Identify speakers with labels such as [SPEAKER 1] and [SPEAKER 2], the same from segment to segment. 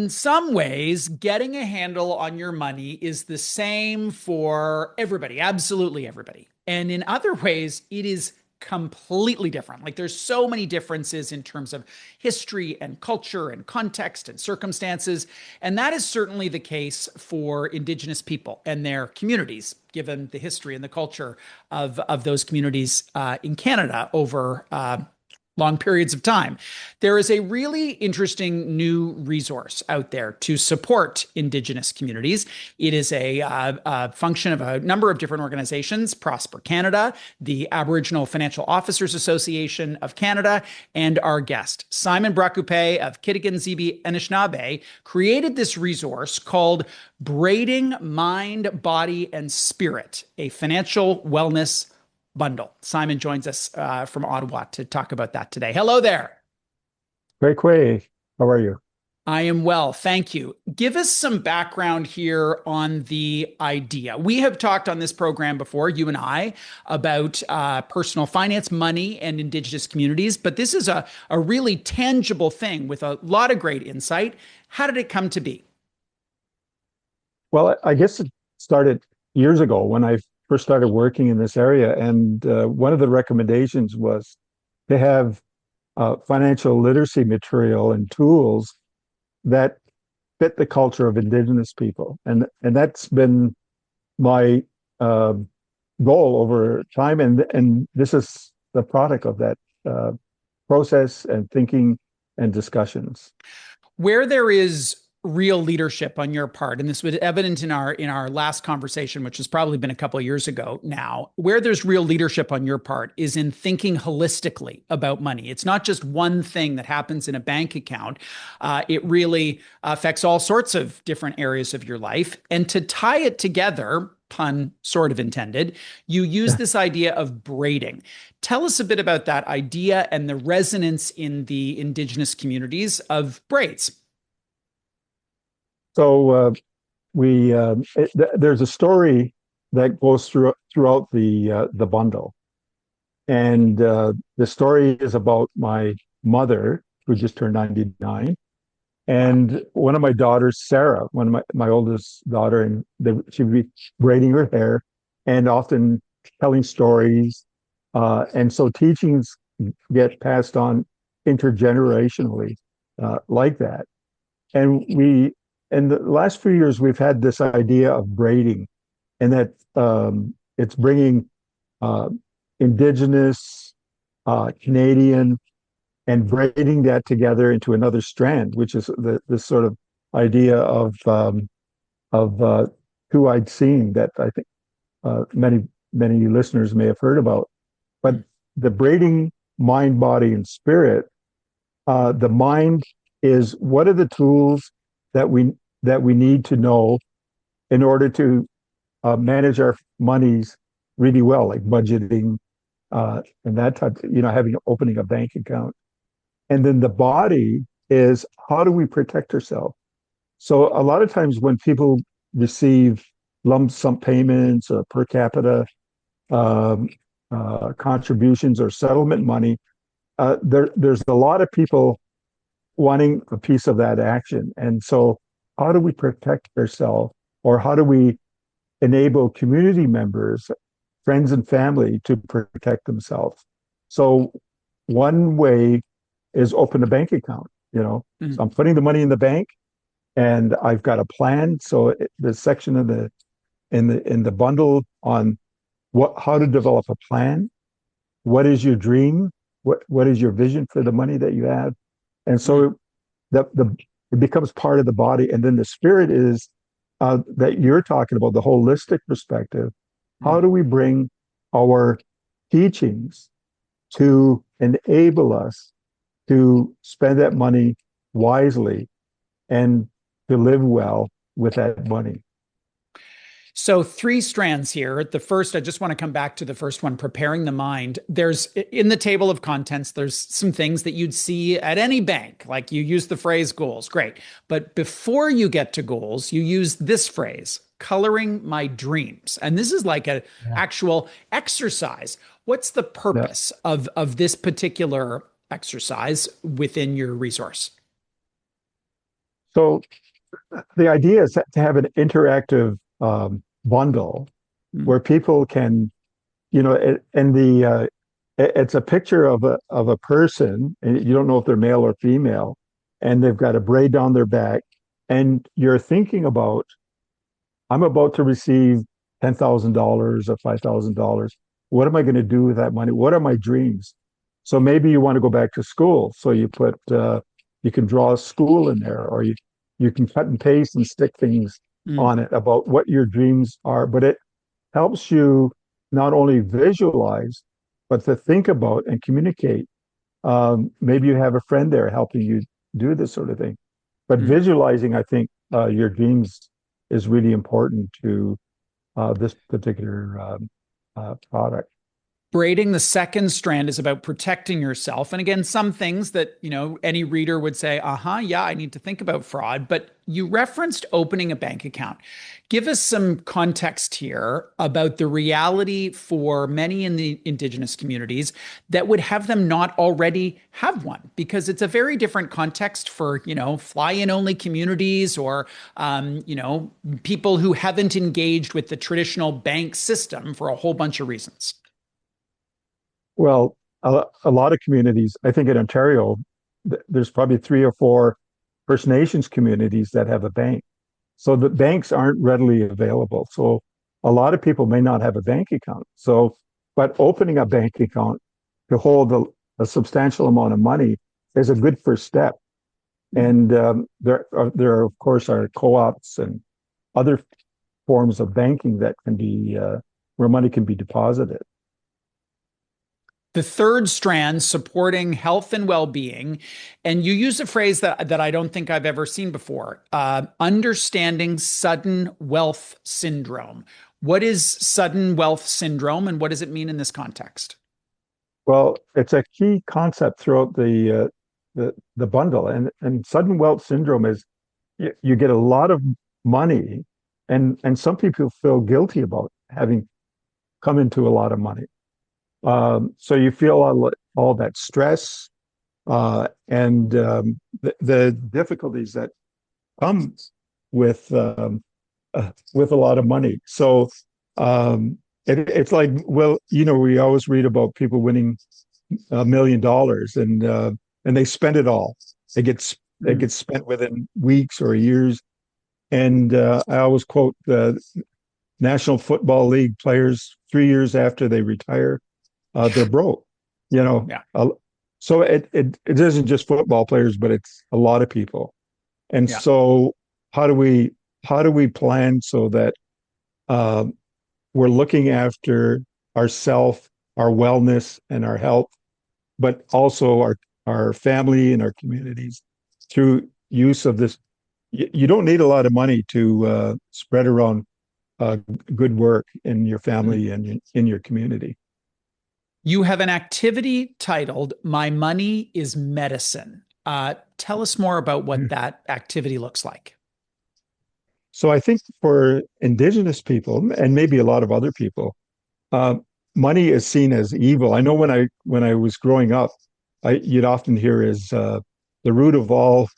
[SPEAKER 1] in some ways, getting a handle on your money is the same for everybody, absolutely everybody. And in other ways, it is completely different. Like there's so many differences in terms of history and culture and context and circumstances. And that is certainly the case for Indigenous people and their communities, given the history and the culture of those communities in Canada over long periods of time. There is a really interesting new resource out there to support Indigenous communities. It is a function of a number of different organizations: Prosper Canada, the Aboriginal Financial Officers Association of Canada, and our guest, Simon Brascoupé of Kitigan, Zibi, Anishinabeg, created this resource called Braiding Mind, Body, and Spirit, a financial wellness bundle. Simon joins us from Ottawa to talk about that today. Hello there.
[SPEAKER 2] Great way. How are you?
[SPEAKER 1] I am well, thank you. Give us some background here on the idea. We have talked on this program before, you and I, about personal finance, money, and Indigenous communities, but this is a really tangible thing with a lot of great insight. How did it come to be?
[SPEAKER 2] Well, I guess it started years ago when I first started working in this area. And one of the recommendations was to have financial literacy material and tools that fit the culture of Indigenous people. And that's been my goal over time. And this is the product of that process and thinking and discussions.
[SPEAKER 1] Where there is real leadership on your part, and this was evident in our last conversation, which has probably been a couple of years ago now, where there's real leadership on your part is in thinking holistically about money. It's not just one thing that happens in a bank account. It really affects all sorts of different areas of your life. And to tie it together, pun sort of intended, you use this idea of braiding. Tell us a bit about that idea and the resonance in the Indigenous communities of braids.
[SPEAKER 2] So there's a story that goes throughout the bundle, and the story is about my mother who just turned 99, and one of my daughters, Sarah, one of my oldest daughter, and she'd be braiding her hair and often telling stories, and so teachings get passed on intergenerationally like that, and we. In the last few years, we've had this idea of braiding, and that it's bringing uh, Indigenous, Canadian, and braiding that together into another strand, which is this sort of idea of two-eyed seeing that I think many listeners may have heard about. But the braiding mind, body, and spirit, the mind is what are the tools that we need to know in order to manage our monies really well, like budgeting and that type. Having opening a bank account, and then the body is how do we protect ourselves. So a lot of times when people receive lump sum payments or per capita um, contributions or settlement money, there's a lot of people wanting a piece of that action. And so, how do we protect ourselves, or how do we enable community members, friends, and family to protect themselves? So, one way is open a bank account. So I'm putting the money in the bank, and I've got a plan. So, the section of the bundle on how to develop a plan. What is your dream? What is your vision for the money that you have? And so it becomes part of the body. And then the spirit is that you're talking about, the holistic perspective. How do we bring our teachings to enable us to spend that money wisely and to live well with that money?
[SPEAKER 1] So three strands here. The first, I just want to come back to the first one, preparing the mind. There's in the table of contents, there's some things that you'd see at any bank. Like you use the phrase goals, great. But before you get to goals, you use this phrase, coloring my dreams. And this is like an actual exercise. What's the
[SPEAKER 2] Yeah.
[SPEAKER 1] purpose of this particular exercise within your resource?
[SPEAKER 2] So the idea is to have an interactive bundle
[SPEAKER 1] Mm.
[SPEAKER 2] where people can, and it's a picture of a person, and you don't know if they're male or female, and they've got a braid down their back, and you're thinking about, I'm about to receive $10,000 or $5,000. What am I going to do with that money? What are my dreams? So maybe you want to go back to school. So you can draw a school in there, or you can cut and paste and stick things
[SPEAKER 1] Mm.
[SPEAKER 2] on it about what your dreams are. But it helps you not only visualize, but to think about and communicate. Maybe you have a friend there helping you do this sort of thing. But
[SPEAKER 1] Mm.
[SPEAKER 2] visualizing, I think, your dreams is really important to this particular product.
[SPEAKER 1] Braiding the second strand is about protecting yourself. And again, some things that, any reader would say, yeah, I need to think about fraud. But you referenced opening a bank account. Give us some context here about the reality for many in the Indigenous communities that would have them not already have one, because it's a very different context for, fly-in only communities or, people who haven't engaged with the traditional bank system for a whole bunch of reasons.
[SPEAKER 2] Well, a lot of communities, I think in Ontario, there's probably three or four First Nations communities that have a bank. So the banks aren't readily available. So a lot of people may not have a bank account. So, but opening a bank account to hold a substantial amount of money is a good first step. And there of course, are co-ops and other forms of banking that can be where money can be deposited.
[SPEAKER 1] The third strand, supporting health and well-being, and you use a phrase that I don't think I've ever seen before: understanding sudden wealth syndrome. What is sudden wealth syndrome, and what does it mean in this context?
[SPEAKER 2] Well, it's a key concept throughout the bundle, and sudden wealth syndrome is you get a lot of money, and some people feel guilty about having come into a lot of money. So you feel all that stress and the difficulties that come with a lot of money. So it's like, well, we always read about people winning $1 million and they spend it all. It gets spent within weeks or years. And I always quote the National Football League players 3 years after they retire, they're broke. You know,
[SPEAKER 1] Yeah.
[SPEAKER 2] so it isn't just football players, but it's a lot of people. And
[SPEAKER 1] Yeah.
[SPEAKER 2] so how do we plan so that uh, we're looking after ourself, our wellness, and our health, but also our family and our communities through use of this. You don't need a lot of money to spread around uh, good work in your
[SPEAKER 1] Mm.
[SPEAKER 2] family and in your community.
[SPEAKER 1] You have an activity titled "My Money is Medicine." Tell us more about what that activity looks like.
[SPEAKER 2] So I think for Indigenous people and maybe a lot of other people, uh, money is seen as evil. I know when I was growing up, you'd often hear is the root of all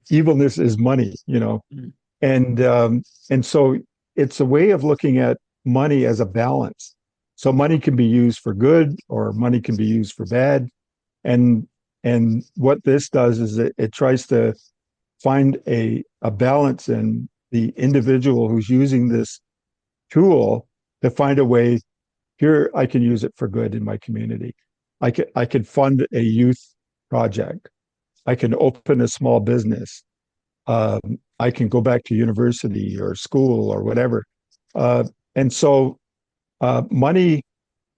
[SPEAKER 2] evilness is money,
[SPEAKER 1] Mm.
[SPEAKER 2] and so it's a way of looking at money as a balance. So money can be used for good or money can be used for bad, and and what this does is it tries to find a balance in the individual who's using this tool to find a way. Here, I can use it for good in my community. I could fund a youth project. I can open a small business. I can go back to university or school or whatever. Uh, and so money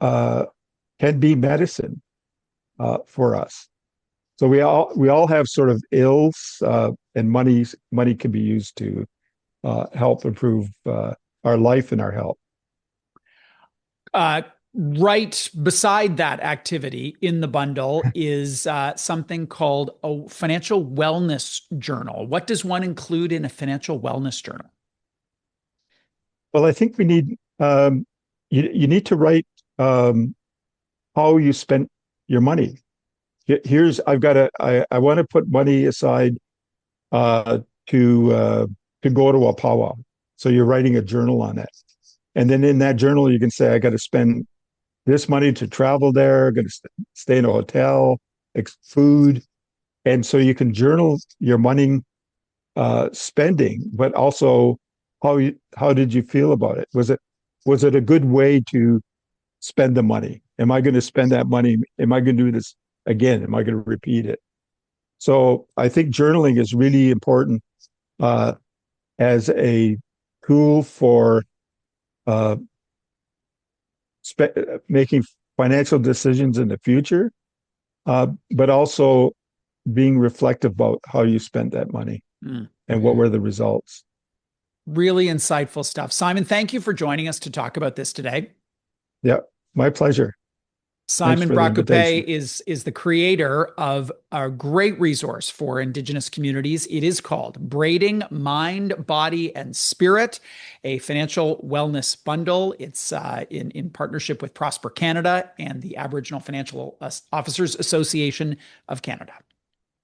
[SPEAKER 2] uh, can be medicine for us. So we all have sort of ills, and money can be used to help improve our life and our health.
[SPEAKER 1] Uh, right beside that activity in the bundle is something called a financial wellness journal. What does one include in a financial wellness journal?
[SPEAKER 2] Well, I think we need you need to write um, how you spent your money. Here's I've got I want to put money aside uh, to go to a powwow. So you're writing a journal on it, and then in that journal you can say, I got to spend this money to travel there, going to stay in a hotel, food, and so you can journal your money spending, but also how did you feel about it? Was it a good way to spend the money? Am I going to spend that money? Am I going to do this again? Am I going to repeat it? So I think journaling is really important uh, as a tool for uh, making financial decisions in the future, but also being reflective about how you spent that money and what were the results.
[SPEAKER 1] Really insightful stuff. Simon, thank you for joining us to talk about this today.
[SPEAKER 2] Yeah, my pleasure. Thanks
[SPEAKER 1] Simon
[SPEAKER 2] for the
[SPEAKER 1] Brascoupé
[SPEAKER 2] invitation.
[SPEAKER 1] is the creator of a great resource for Indigenous communities. It is called Braiding Mind, Body, and Spirit, a financial wellness bundle. It's in partnership with Prosper Canada and the Aboriginal Financial Officers Association of Canada.